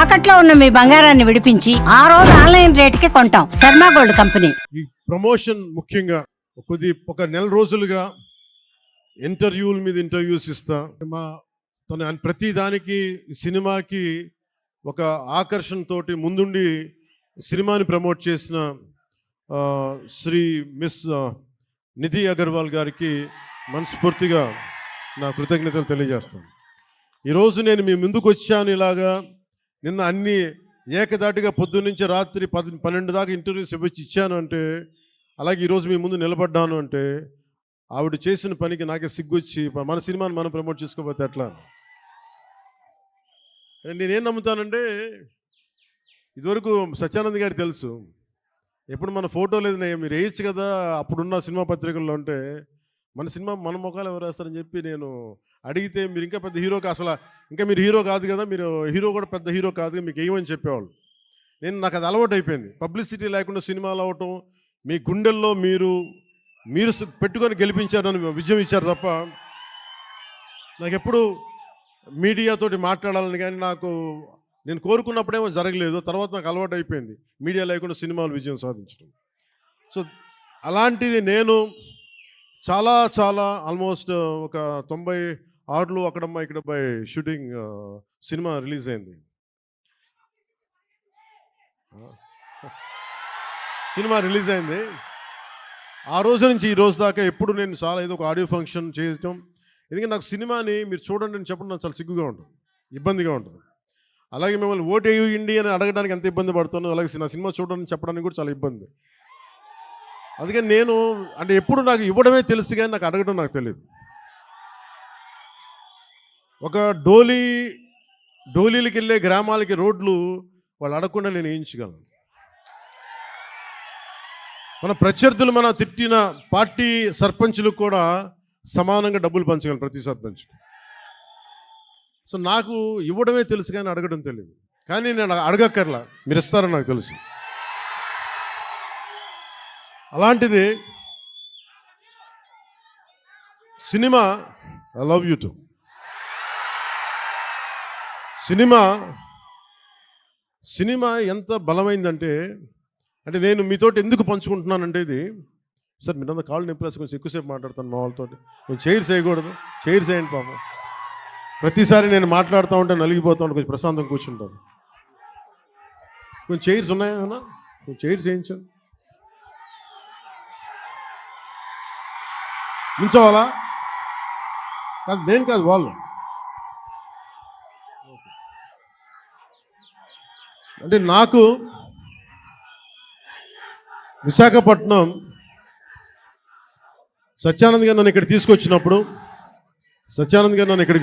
తాకట్లో ఉన్న మీ బంగారాన్ని విడిపించి ఆ రోజు ఆన్లైన్ రేటుకి కొంటాం. Sharma gold company. ఈ ప్రమోషన్ ముఖ్యంగా ఒక నెల రోజులుగా ఇంటర్వ్యూల మీద ఇంటర్వ్యూస్ ఇస్తా. తను ప్రతి దానికి సినిమాకి ఒక ఆకర్షణతోటి ముందుండి సినిమాని ప్రమోట్ చేసిన శ్రీ మిస్ నిధి అగర్వాల్ గారికి మనస్ఫూర్తిగా నా కృతజ్ఞతలు తెలియజేస్తాను. ఈరోజు నేను మీ ముందుకు వచ్చాను ఇలాగా. నిన్న అన్ని ఏకదాటిగా పొద్దున్నుంచి రాత్రి 12 దాకా ఇంటర్వ్యూస్ ఇచ్చాను అంటే, అలాగే ఈరోజు మీ ముందు నిలబడ్డాను అంటే ఆవిడ చేసిన పనికి నాకే సిగ్గొచ్చి మన సినిమాని మనం ప్రమోట్ చేసుకోకపోతే ఎట్లా. నేనేం నమ్ముతానంటే, ఇదివరకు సత్యానంద్ గారికి తెలుసు, ఎప్పుడు మన ఫోటో లేదు మీరు వేయచ్చు కదా అప్పుడున్న సినిమా పత్రికల్లో అంటే, మన సినిమా మన ముఖాలు ఎవరు వేస్తారని చెప్పి నేను అడిగితే, మీరు ఇంకా పెద్ద హీరోకి అసలు ఇంకా మీరు హీరో కాదు కదా, మీరు హీరో కూడా పెద్ద హీరో కాదు మీకు ఏమని చెప్పేవాళ్ళు. నాకు అది అలవాటు అయిపోయింది. పబ్లిసిటీ లేకుండా సినిమాలు అవ్వటం, మీ గుండెల్లో మీరు పెట్టుకొని గెలిపించారని విజయం ఇచ్చారు తప్ప నాకు ఎప్పుడు మీడియాతోటి మాట్లాడాలని కానీ నేను కోరుకున్నప్పుడేమో జరగలేదు. తర్వాత నాకు అలవాటు అయిపోయింది మీడియా లేకుండా సినిమాలు విజయం సాధించడం. సో అలాంటిది నేను చాలా చాలా ఆల్మోస్ట్ ఒక 96లో అక్కడమ్మా ఇక్కడ బై షూటింగ్ సినిమా రిలీజ్ అయింది. ఆ రోజు నుంచి ఈ రోజు దాకా ఎప్పుడు నేను చాలా ఏదో ఒక ఆడియో ఫంక్షన్ చేయడం. ఎందుకంటే నాకు సినిమాని మీరు చూడండి అని చెప్పడం నాకు చాలా సిగ్గుగా ఉంటుంది, ఇబ్బందిగా ఉంటుంది. అలాగే మిమ్మల్ని ఓటు వేయండి అని అడగడానికి ఎంత ఇబ్బంది పడుతానో, అలాగే నా సినిమా చూడడానికి చెప్పడానికి కూడా చాలా ఇబ్బంది. అందుకని నేను అంటే ఎప్పుడు నాకు ఇవ్వడమే తెలుసు కానీ నాకు అడగడం నాకు తెలియదు. ఒక డోలీలకి వెళ్ళే గ్రామాలకి రోడ్లు వాళ్ళు అడగకుండా నేను వేయించగలను. మన ప్రత్యర్థులు మన తిట్టిన పార్టీ సర్పంచులకు కూడా సమానంగా డబ్బులు పంచగలను ప్రతి సర్పంచ్. సో నాకు ఇవ్వడమే తెలుసు కానీ అడగడం తెలియదు. కానీ నేను అడగక్కర్లా, మీరు ఇస్తారని నాకు తెలుసు. అలాంటిది cinema I love you to cinema ఎంత బలమైందంటే, అంటే నేను మీతోటి ఎందుకు పంచుకుంటున్నానంటే, ఇది సార్ మీరంతా కాళ్ళు నింపేసి కొంచెం ఎక్కువసేపు మాట్లాడతాను మా వాళ్ళతో. కొంచెం చైర్స్ వేయకూడదు, చైర్స్ వేయండి పాపం. ప్రతిసారి నేను మాట్లాడుతూ ఉంటే నలిగిపోతూ ఉంటే కొంచెం ప్రశాంతం కూర్చుంటాను. కొంచెం చైర్స్ ఉన్నాయా? కొంచెం చైర్స్ వేయించండి. ఉంచోవాలా? కాదు నేను కాదు, వాళ్ళు. అంటే నాకు విశాఖపట్నం సత్యానంద్ గారు నన్ను ఇక్కడికి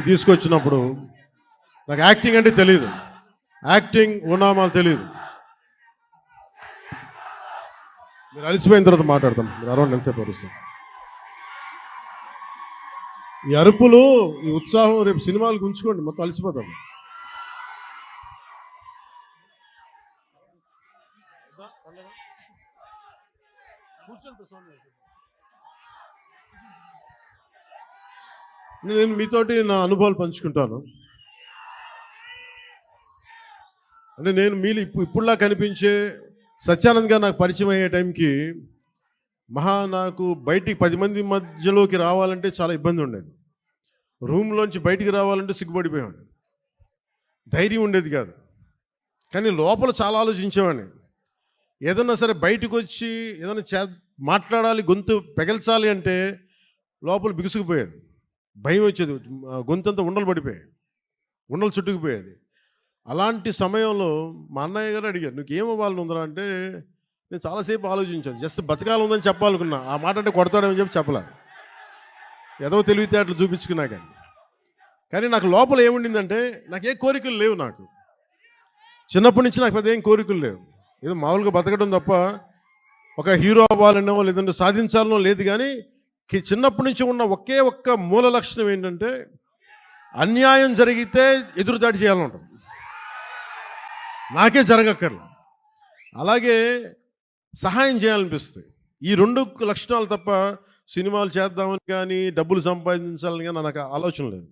తీసుకొచ్చినప్పుడు నాకు యాక్టింగ్ అంటే తెలియదు, యాక్టింగ్ ఉన్నామాలు తెలియదు. మీరు అలసిపోయిన తర్వాత మాట్లాడతాను, మీరు అరౌండ్ ఎంతసేపు అరుస్తాను. ఈ అరుపులు, ఈ ఉత్సాహం రేపు సినిమాలకు ఉంచుకోండి, మొత్తం అలసిపోతాం. నేను మీతోటి నా అనుభవాలు పంచుకుంటాను. అంటే నేను మీరు ఇప్పుడులా కనిపించే సత్యానంద్ గారు నాకు పరిచయం అయ్యే టైంకి నాకు బయటికి 10 మంది మధ్యలోకి రావాలంటే చాలా ఇబ్బంది ఉండేది. రూమ్లోంచి బయటికి రావాలంటే సిగ్గుపడిపోయాడు, ధైర్యం ఉండేది కాదు. కానీ లోపల చాలా ఆలోచించేవాడిని. ఏదన్నా సరే బయటకు వచ్చి ఏదైనా మాట్లాడాలి, గొంతు పెగల్చాలి అంటే లోపల బిగుసుకుపోయేది, భయం వచ్చేది, గొంతంతా ఉండలు చుట్టుకుపోయేది. అలాంటి సమయంలో మా అన్నయ్య గారు అడిగారు, నువ్వు ఏమవ్వాలని ఉందరా అంటే, నేను చాలాసేపు ఆలోచించాను. జస్ట్ బతకాలి ఉందని చెప్పాలనుకున్నా. ఆ మాట అంటే కొడతాడని చెప్పి చెప్పలే, ఏదో తెలివితేటలు చూపించుకున్నా. కానీ నాకు లోపల ఏముండిందంటే, నాకు ఏ కోరికలు లేవు. నాకు చిన్నప్పటి నుంచి నాకు పెద్ద ఏం కోరికలు లేవు. ఏదో మామూలుగా బతకడం తప్ప ఒక హీరో అవ్వాలనో లేదంటే సాధించాలనో లేదు. కానీ చిన్నప్పటి నుంచి ఉన్న ఒక్క మూల లక్షణం ఏంటంటే, అన్యాయం జరిగితే ఎదురుదాడి చేయాలని ఉంటుంది. నాకే జరగక్కర్లా, అలాగే సహాయం చేయాలనిపిస్తుంది. ఈ 2 లక్షణాలు తప్ప సినిమాలు చేద్దామని కానీ డబ్బులు సంపాదించాలని కానీ నాకు ఆలోచన లేదు.